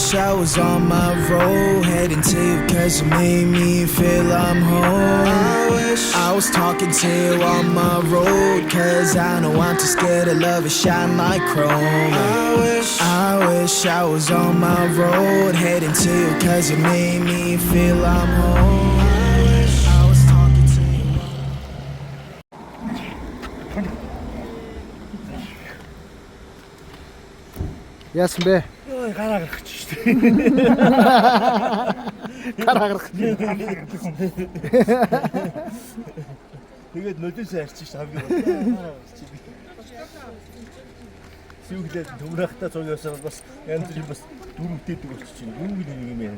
wish I was on my road, heading to you cause you made me feel I'm home. I wish I was talking to you on my road, cause I know I'm too scared to love and shine like chrome. I wish I was on my road, heading to you cause you made me feel I'm home. I wish I was talking to you. Яасан бэ? Йоо гараа гаргачих шүү дээ. Гараа гарах. Тэгээд нулимсаа арчих шүү хамгийн гол. Гараа гаргачих. Сүүглээд төмрахтаа цуг явсаар бас янз бүрийн бас дөрөвтэй дөрөвч чинь юу нэг юм яа.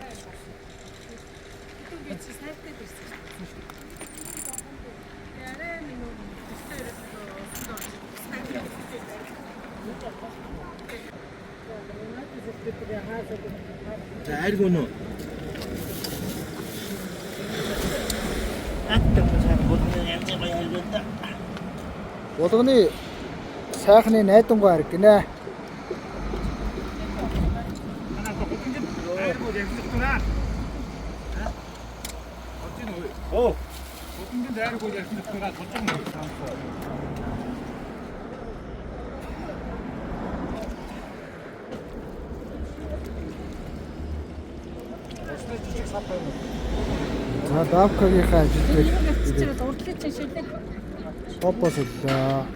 За ариг өнөө. Булганы сайхны найдангуй арга гинэ. Оо. Бүгд дайраг үйл ажиллагаа тулжин байна. За давкагийнхаа ажил дээр урдлын чинь шилдэг. опосоо.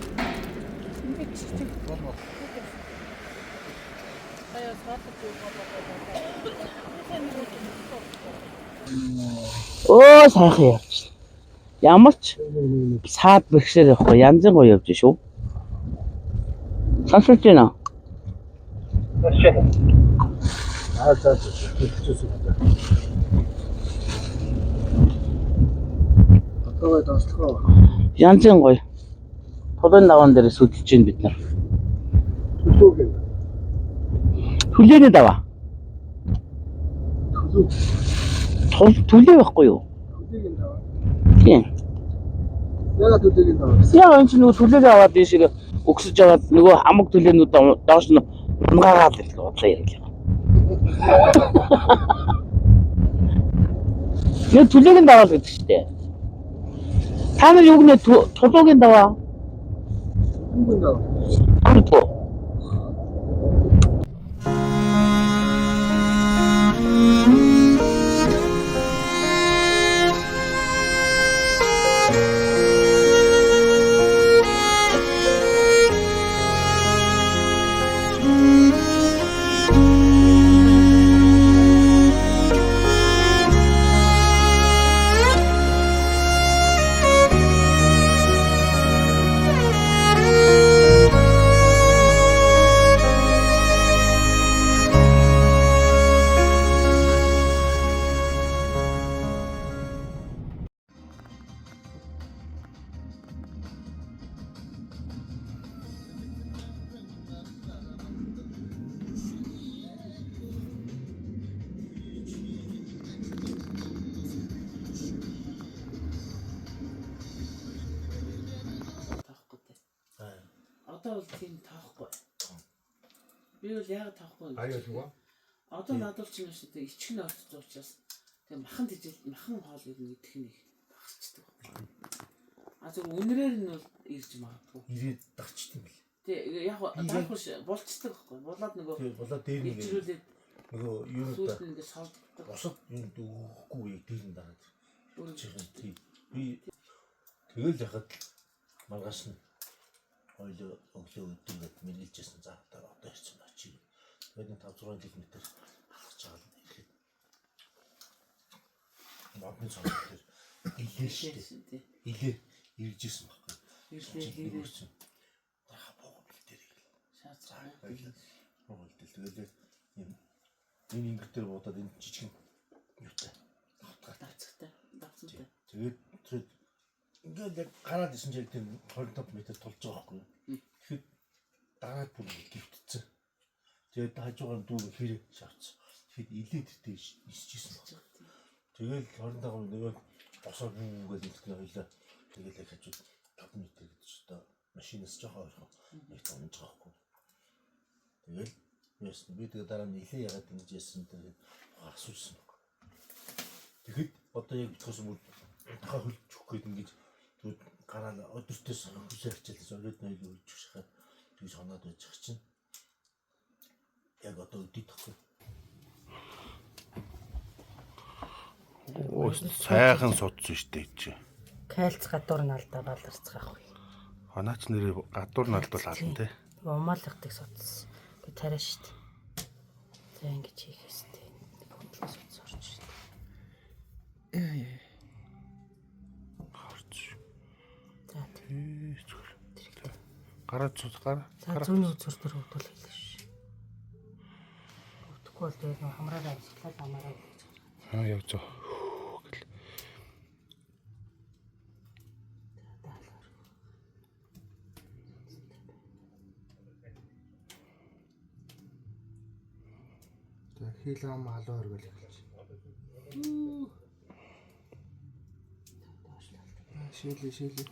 Оо сайхан явж. Ямар ч саад бэрхшээр явахгүй янзын гоё явж шүү. Сонсож байна. За. Одоо доослохоо. Янзын гоё. Тулын даваан дээр сүдэлж байна бид нар. Төлөөг нь. Хүлээний даваа. Төлөө байхгүй юу? Төлөөг нь даваа. Тийм. Ягаад төлөөг нь даваа? Яа энэ ч нөгөө төлөөлөө аваад дээшээ өгсөж аваад нөгөө хамаг төлөөнүүд доош нь унгаагаад л бодлоо ярил. Нэг төлөөгийн даваа л гэдэг чинь дээ. Та нар юу гэнэ тулуугийн даваа? Юу гэнэ даваа? Амтуу. Одоо бол тийм таахгүй. Би бол яг таахгүй. Аяа шүү. Одоо надад ч юм шиг тэг ичгэн орцож байгаа учраас тэг махан тижэл махан хоол идэх нэг багсчдаг. А зөв үнрээр нь бол ирж магадгүй. Ирээд дагчт юм бэл. Тэг яг таахгүй болцдог байхгүй. Болоод нөгөө болоод дээр нэг ижрүүлээд нөгөө юу сүүлд нь ингээд солддог. босод юм дүүхгүй яг дээр нь дараад. Би тэгэл яхад маргааш нь ойлоо өглөө өдөрөд мэлэлжсэн за одоо ирсэн очив. Тэгээд 5-6 км алхаж байгаа л ирэхэд модны цогц дээр илээ штэ. Илээ иржсэн байхгүй. Ирлээ ирсэн. Бог бэлдэр ирэл. шаацгаа. Бог бэлдэл тэгээд юм энэ ингэртэр бодоод энэ жижиг юутай. Давцтай. Тэгээд ингээд яг гараад исэн чинь тэр 25 м тулж байгаа байхгүй. Тэгэхэд дараад бүр гівтцсэн. Тэгээд хажуугаар дүүг хэрэг шавцсан. Тэгэхэд илээд тэр нисчихсэн баг. Тэгэл 25 нөгөө босоо бүүгээд илтгэн хоёлаа. Тэгэл яг хажууд 5 м гэж одоо машинаас жоохон ойрхон нэг томж байгаа байхгүй. Тэгэл яасан. Би тэгээ дараа нь илээ ягаад ингэж яасан гэдэг асуусан. Тэгэхэд одоо яг тос мөр тахаа хөлчих гээд ингэж тэгвэл гараа өдөртөөс хүсээ хичээлээс оройд ноёл хөлчих шахаад тэгж хоноод байж чинь. Яг одоо өдөрт тахгүй. Оо сайхан судсан штэ чи. Кальц гадуур нь алдаа баларцгаах вэ. Ханаач нэрээ гадуур нь алдвал алан те. Умаалгатыг судсан. Гэ тариа штэ. За ингэж хийхээс тэ. Бодлоо судсан орч штэ. Яа. Харч. За тий зүгээр. Гараа цус гараа. За зүүн үзүр төр хөвдөл хэлээ ш. Утггүй л тэгээд хамраараа ажиллаад амаараа. Аа яв зөө. Хил ам халуун оргил эхэлж. Шилээ.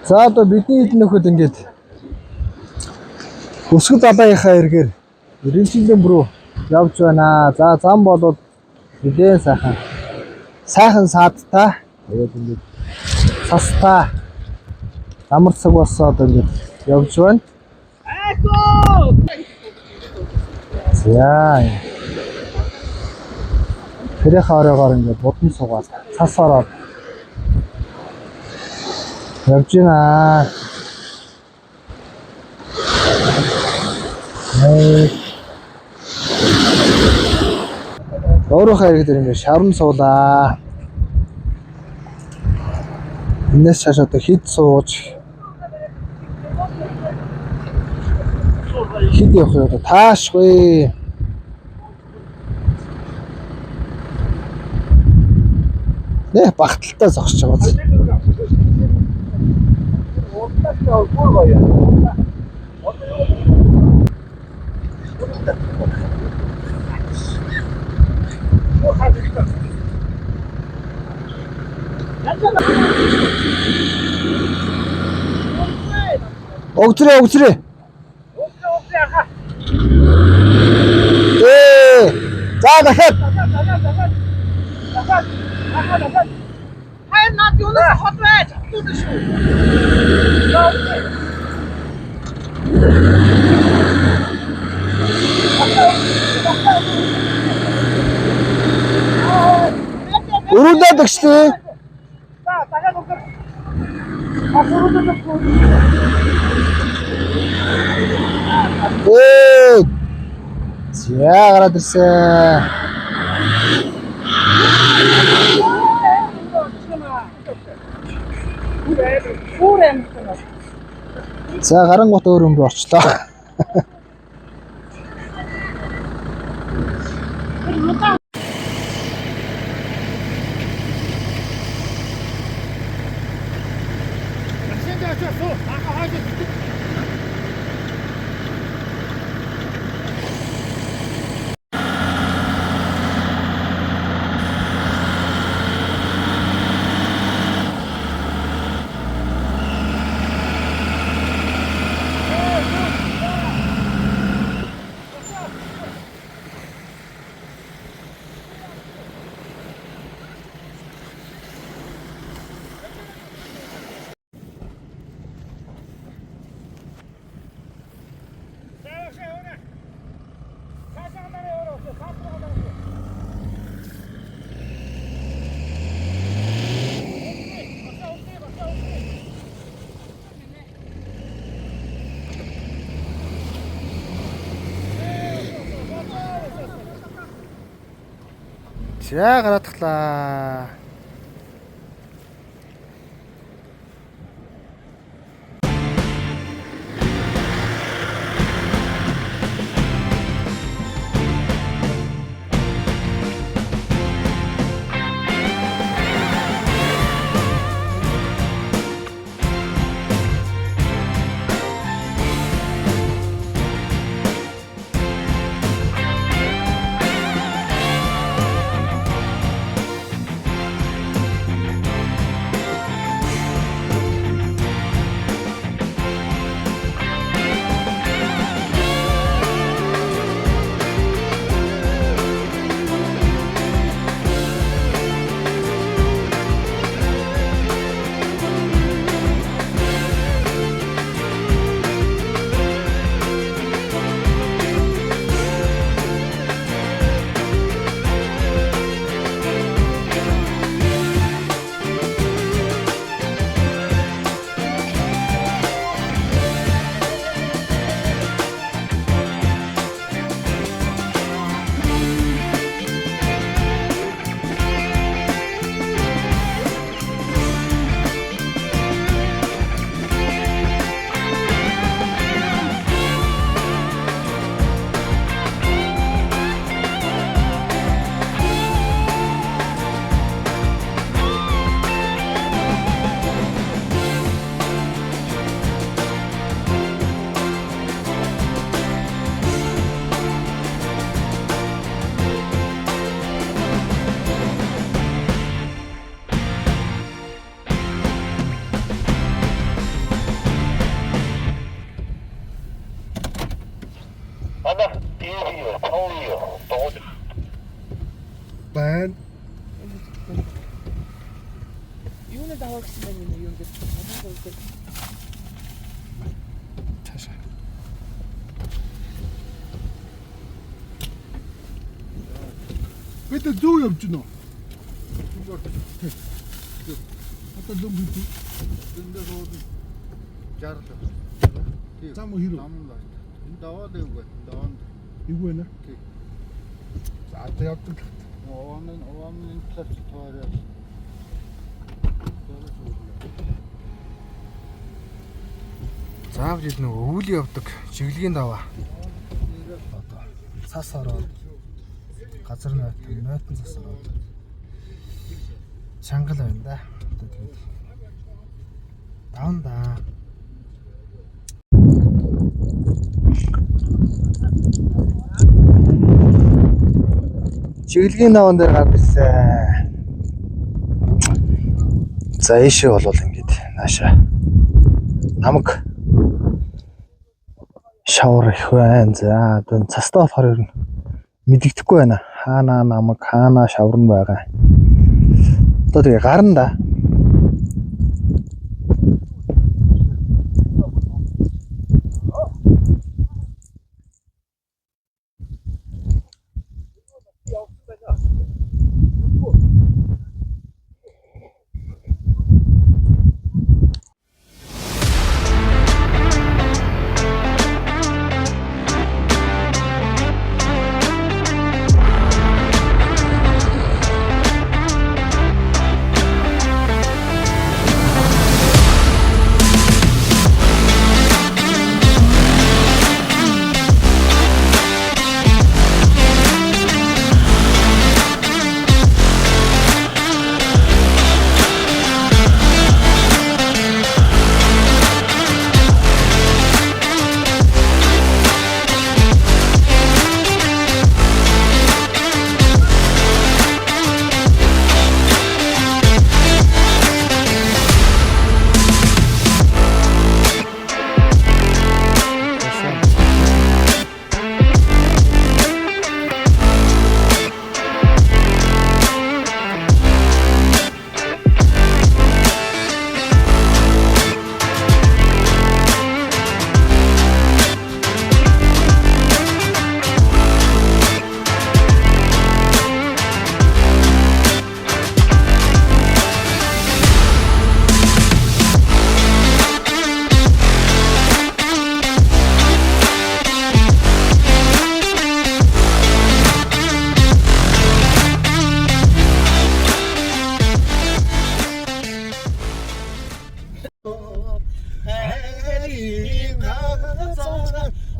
За одоо бидний эдэн нөхөд ингээд өсгөл далайхаа эргээр Ирэнчилэн рүү явж байна. За зам болоод нэгэн сайхан саадтай. Тэгээд ингээд састай амарцаг болсоод ингээд явж байна. За. Тэрэх оройгоор ингээд будан суугаад цас ороод явж байна. Өөрөө хайрыг дээр ингээд шавран суулаа. Энэс цааш одоо хид сууж хид явах одоо таашгүй. Нэ багталтай зогсож байгаа. Өгцрээ. За дахиад. Хайр над юунаас хот байж чаддаг шүү. Өрүүлээд өгчтэй. За дахиад өгөх. За гараад ирсэн. За гарангуут өөр юм руу орчлоо. Ширээ гараадахлаа. Байна. Юунаа даваа гэсэн байна юм юм гэдэг. Цаашаа. Бид зөв явж гинэ. Одоо дүн бит. Дэндээ хоод жаарлаа. Зам хэрэг. Даваад ивгүй. Даваад. Ивгүй нэ. За одоо явдаг. Овамын талч тоороо. Заавал ил нэг өвөл явдаг чиглэгийн даваа. Одоо цас ороод газар нойтон цас ороод шангал байна да. Одоо тэгээд даван да. Чиглэгийн даван дээр гарч ирсэн. За ийшээ болвол ингэж наашаа намаг шавар их байна. За одоо цастаа болохоор ер нь мэдэгдэхгүй байна. Хаана намаг, хаана шавар нь байгаа. Одоо тэгээ гарна да.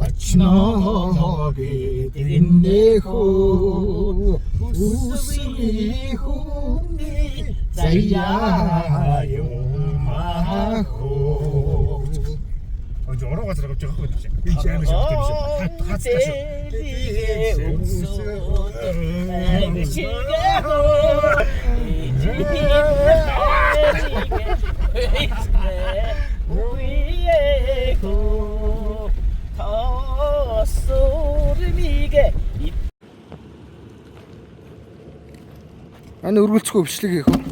очноги дэрнэхүү үсвий хүнний заяа юмахоо. 이제 여러 가지를 갑자기 하고 있지. 이 재미있어. 아니 өргөлцгөө бичлэг хийх үү?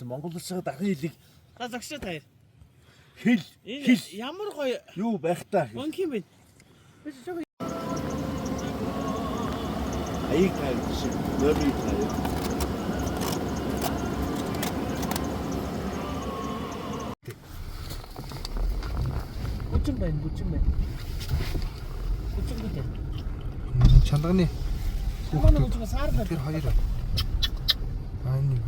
Монгол улсаа дахин хэлийг Загшаа таяр. хэл Ямар гоё юу байх та. өнх юм бэ? Аяг тайр шиг нөрий тайр. Бүчин байна. Бүчин гэдэг. Чанлагны Манай бүчин саар байна. тэр хоёр. Нэг.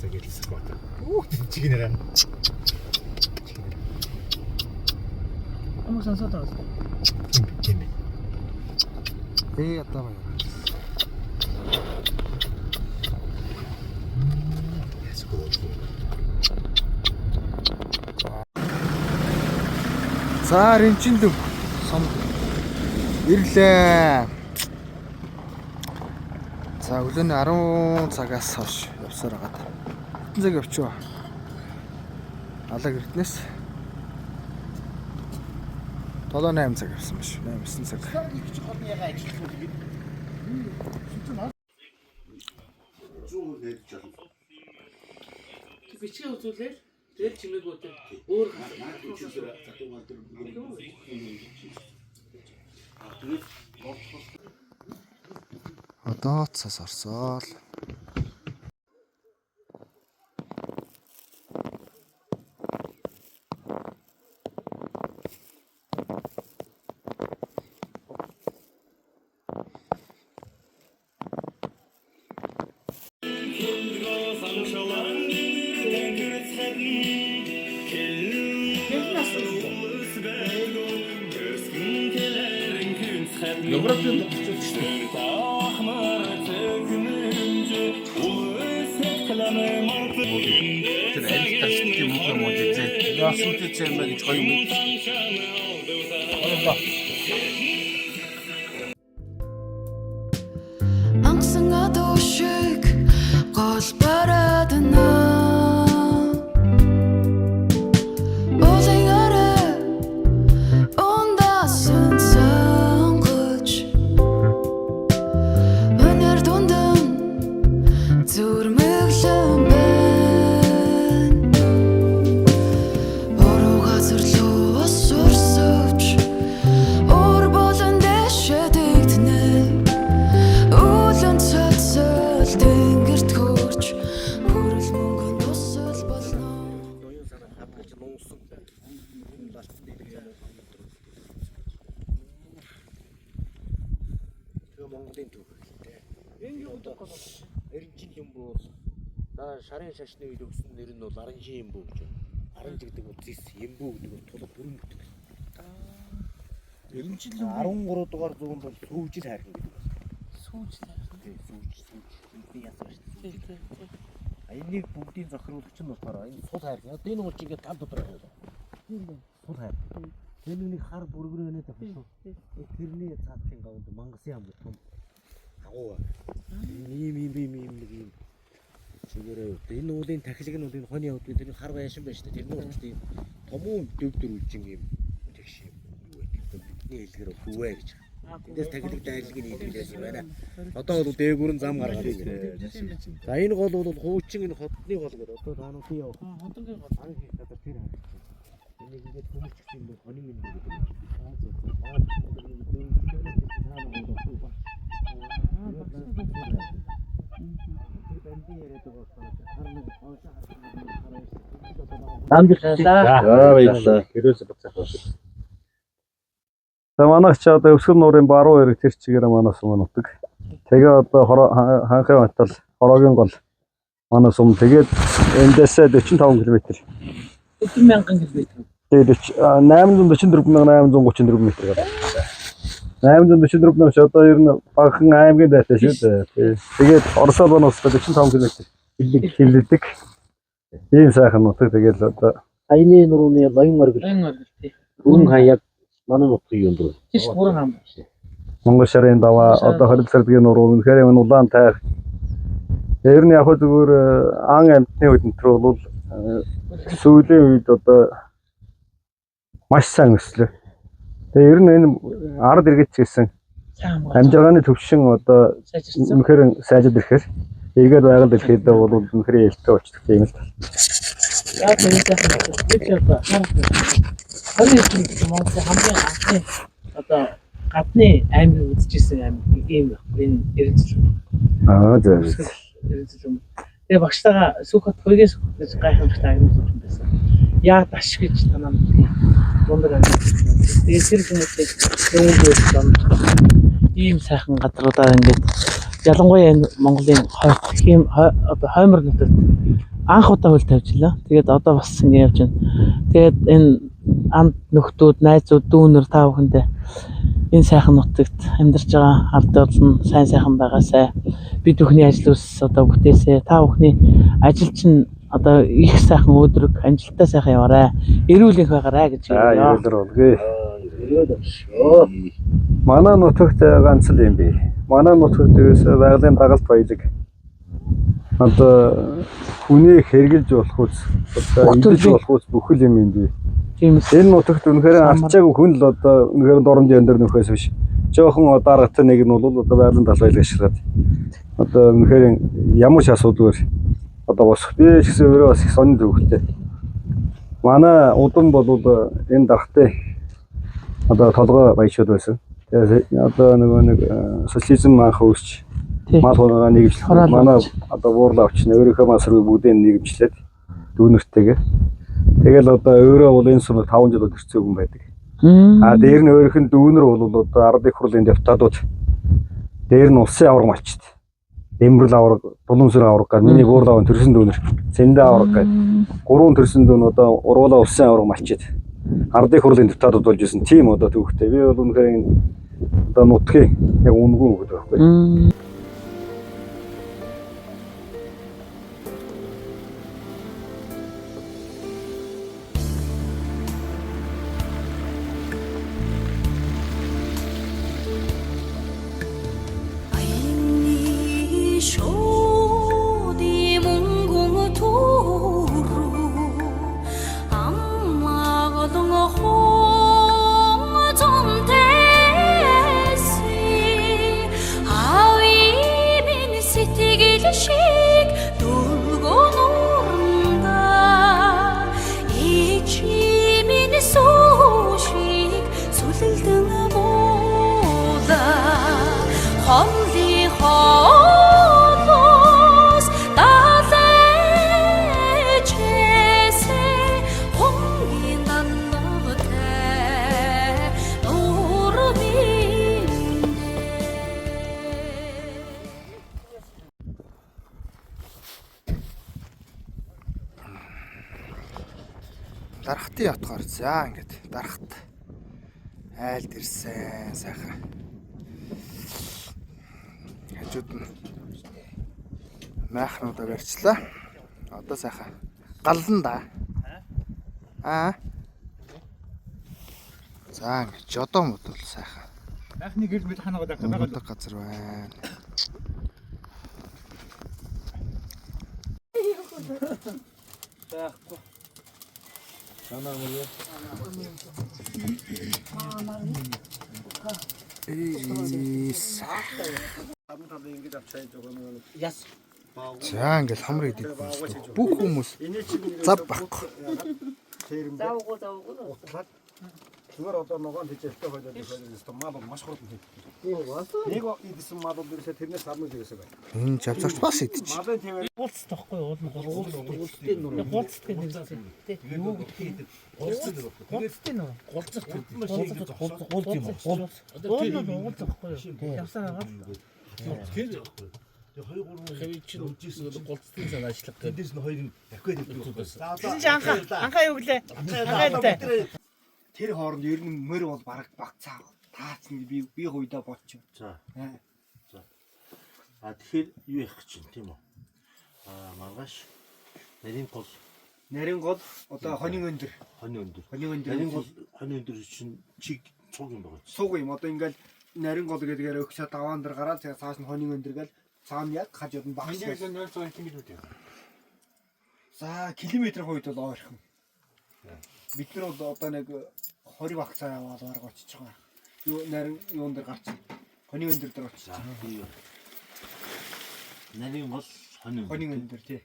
되게 있을 것 같다. 오, 지기네라. Амгсан сотоо. 김. ятаа байна. За ринчиндөв сом ирлээ. За өглөөний 10 цагаас хойш явсаар байгаа. Хэдэн цаг явчихв? Алаг эрднээс 7-8 цаг явсан биш. 8-9 цаг. Бичгээ үзүүлээ. Тэгээд чимээг өдөр өөр Одоо цас орсоо л. Тэр аль тасч юм уу гэж яасан ч юм гэж гоё юм. Ангсан адуу шиг гол бараад наа. Уулын арай ундасан сонгож өнөр дүндэн зүрмэглэн байна. Ороо газар лөө сурсавч ор болон дэшэ дэгтнэ. Уулын цацал тэнгэрт хөрч хүрэл мөнгөн тусал болно. Монголын төв хэлтэй. Энэ юу одоо эренчин юм бол наа шарын шашны үед өгсөн нэр нь бол аранжин юм бүү гэж. Аранж гэдэг утас юм бүү гэдэг бол тулг бүрэн бүтгэл. 13 дугаар зуунд бол сүүжил хайрхан гэдэг байна. Сүүжлээ. Тий, сүүж. Би язсан шүү дээ. Тий. А энийг бүгдийн зохируулагч нь болохоор энэ сул хайрхан. Одоо энэ уулж ингээд тал дотор байна. Сул хайрхан. Тэр нэг хар бүргэр өнөд авсан. Тэрний цаадын гавд Мангасын ам гэх том агуу. Ийм нэг юм. Чигээрээ энэ уулын тахилыг нь энэ хонь явд тэр хар байшин байж та тэрний урд тийм томуу дөвдөр үлжин юм тэгш юм юу гэдэг бидний хэлгээр хөвөө гэж. Эндээс тахилыг дайрлагыг нийлүүлсэн юм байна. Одоо бол дээгүүр нь зам гаргаад байна. За энэ гол бол хуучин энэ хотны гол гэдэг. Одоо таануу тий яв. Хотын гол анх ихтэй тэр харагдсан. Энийг ингээд хүмүүжчих юм бол хонин юм гэдэг. За баярлалаа. Хэрөөс бацаах. За манайх ч одоо Өвсгөр нуурын баруун эрэг тэр чигээр манай сум нутаг. Тэгээ одоо ханхын хатал хороогийн гол манай сум тэгээд эндээсээ 45 км. 40,000 км. Тэгээд 844,834 м гэдэг. 844,000 одоо ер нь багахан аймгийн дайтай шүү дээ. Тэгээд Орос улсаас 45 км хилдэг. Ийм сайхан нутаг тэгээд одоо Айны нурууны лагин оргил. Тий. Бүрэн хаяг манай нутгийн юм дөө. Тийш бүрэн хам. Монгол шарын даваа одоо 20 сардгийн нуруу үнэхээр энэ улаан тайх. Ер нь яг зүгээр ан амьтны хөдөлтөр бол сүүлийн үед одоо маш сайн өслөө. Тэгээ ер нь энэ ард иргэд гэсэн амжиргааны төвшин одоо үнэхээр сайжид ирэхээр эргээд байгаль дэлхийд бол үнэхээр ээлтэй болчихдог юм л та. Яг энэ Монголын хамгийн анхны одоо гадны аймаг үзчихсэн аймаг ийм энэ эрдэнэт. За. Тэгээ багштайгаа сүхот хойгээс гэж гайхамшигт агнуулсан байсан. Яа даш гэж танаа дундаа амьд. Тэгээ тэр хүмүүсийг ийм сайхан газруудаар ингээд ялангуяа энэ Монголын одоо хоймор нутагт анх удаа хөл тавьжлаа. Тэгээд одоо бас ингэ явж байна. Тэгээд энэ анд нөхдүүд, найзууд, дүүнер та бүхэндээ энэ сайхан нутагт амьдарч байгаа ард олон сайн байгаасай. Бид бүхний ажил ус одоо бүтээсэй. Та бүхний ажил чинь одоо их сайхан өдрөг, амжилттай сайхан яваарай. Эрүүл их байгаарай гэж хэлээ. Эрүүлээ. Манай нутагт ганц л юм би. Манай нутагт ерөөсөө байгалийн дагалт баялаг. Одоо хүнийг хэрглэж болох үс, одоо идэж болох үс бүхэл юм би. Энэ нутагт үнэхээр арчаагүй хүн л одоо үнэхээр дорнод яндар нөхөөс биш. Жохон даргатай нэг нь бол одоо байгалийн дал баялаг ашиглаад. Одоо үнэхээр ямар ч асуудалгүй одоо босох би гэсэн өөрөө бас их сонин төвхтэй. Манай удам бол энэ даргатай одоо толгой баячууд байсан. Тэгээ одоо нэг социализм анх үүсч мал хоногоо нэгжлэх манай одоо буурлаа авч өөрийнхөө масрыг бүгдийг нэгжлээд дүүнэртэйгээ. Тэгэл одоо өөрөө бол энэ сумд 5 жил өдөрцөө хүн байдаг. Дээр нь өөрийнх нь дүүнэр бол одоо ардын хурлын депутатууд. Дээр нь улсын авраг малчд. Дэмрэл авраг, Булансүр авраг гэх миний буурлаа төрсөн дүүнэр, Цэндэ авраг гэх 3 төрсөн дүүн одоо уруулаа улсын авраг малчд. Ардын хурлын депутатууд болж исэн тийм одоо төвхтэй. Би бол үнэхээр энэ одоо нутгийн яг үнгүй үг байхгүй. Дарахтын ятгаар за ингээд дарахт Айлд ирсэн сайхан. Хажууд нь майхнуудаа барьчлаа. Одоо сайхан галлан да. За ингэ жодоо мод бол сайхан. Анхны гэр бүл ханаагаад байгаа. Өндөр газар байна. Таахгүй. Санаа мөрөө. Яс. За ингээл хамрыг идэх бүх хүмүүс зав баггүй. Зүгээр одоо ногоон тэжээлтэй хойлоод ирсэн мал маш хурдан хийдэг. Нэг идсэн мал бол ерөөсөө тэрнээс амнууд ирсэн байна. Энэ жавцагч бас идэж. Малын тийм Гулц тахгүй уул нь гулц гэх нэг тий. Юу гэдэг Гулцтэй нөө. голцох гэдэг. Гулц юм уу? Гулц тахгүй юу? Явсаар байгаа. Тэр яахгүй. Тэгээ 2 3 Хэвий чинь голцтой санаа ажиллах гэдэг. дэс нь хоёрын дахиад явдаг байсан. Тэгсэн чи анхаа юу гэлээ? Анхаа Тэр хооронд ер нь мөр бол бараг багцаа. Таацсан би хуйдаа бодчих. За. За. Тэгэхээр юу явах чинь тийм үү? Маргааш Нарийн гол одоо хонин өндөр. хоны өндөр. Нарийн гол Хоны өндөр чинь чиг цуг юм байгаа. сууг юм. Одоо ингээл нарийн гол гэдгээр өгсө даваан дээр гараад тэгээ цааш нь хонин өндөр гэл цаана яг хажууд нь багш. 0.1 км үү. За километрийн хувьд бол ойрхон. Бид нар бол одоо нэг 20 багцаа яваад бараг очиж байгаа. Юу нарийн юун дээр гарч хонин өндөр дээр очиж. Нарийн гол Хонин өндөр тий.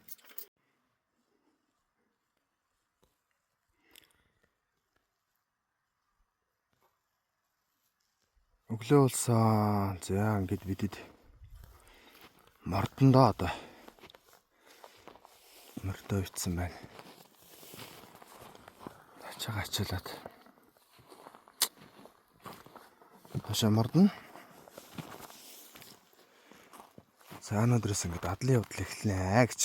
Өглөө болсон. За ингээд бидэд мордондоо одоо мордоо ицсэн байна. Ачаага ачаалаад. Хашаа мордно. За өнөөдрөөс ингээд адлын явдал эхэлнэ гэж.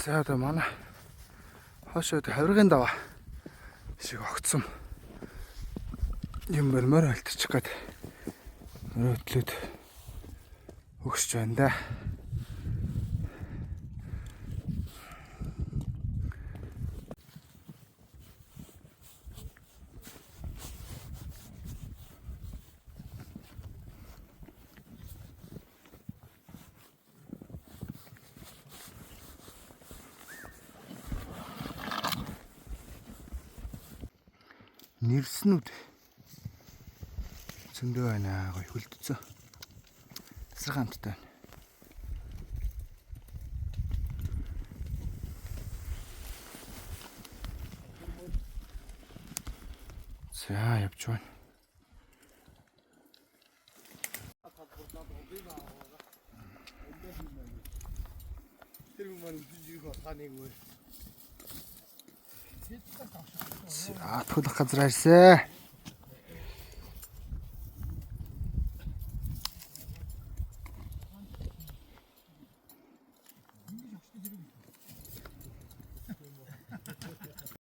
За одоо манай хошоод хавиргын даваа шиг огцсон юм бэрмээр альтчих гээд өрөөтлөд өгсөж байна да. Нэрснүүд зөндөө байна. Гоё хөлтцөө. Тасрах хамттай байна. За явж байна. Тэр хүмүүс юу ханыг вэ? За төлөх газар ирсэн.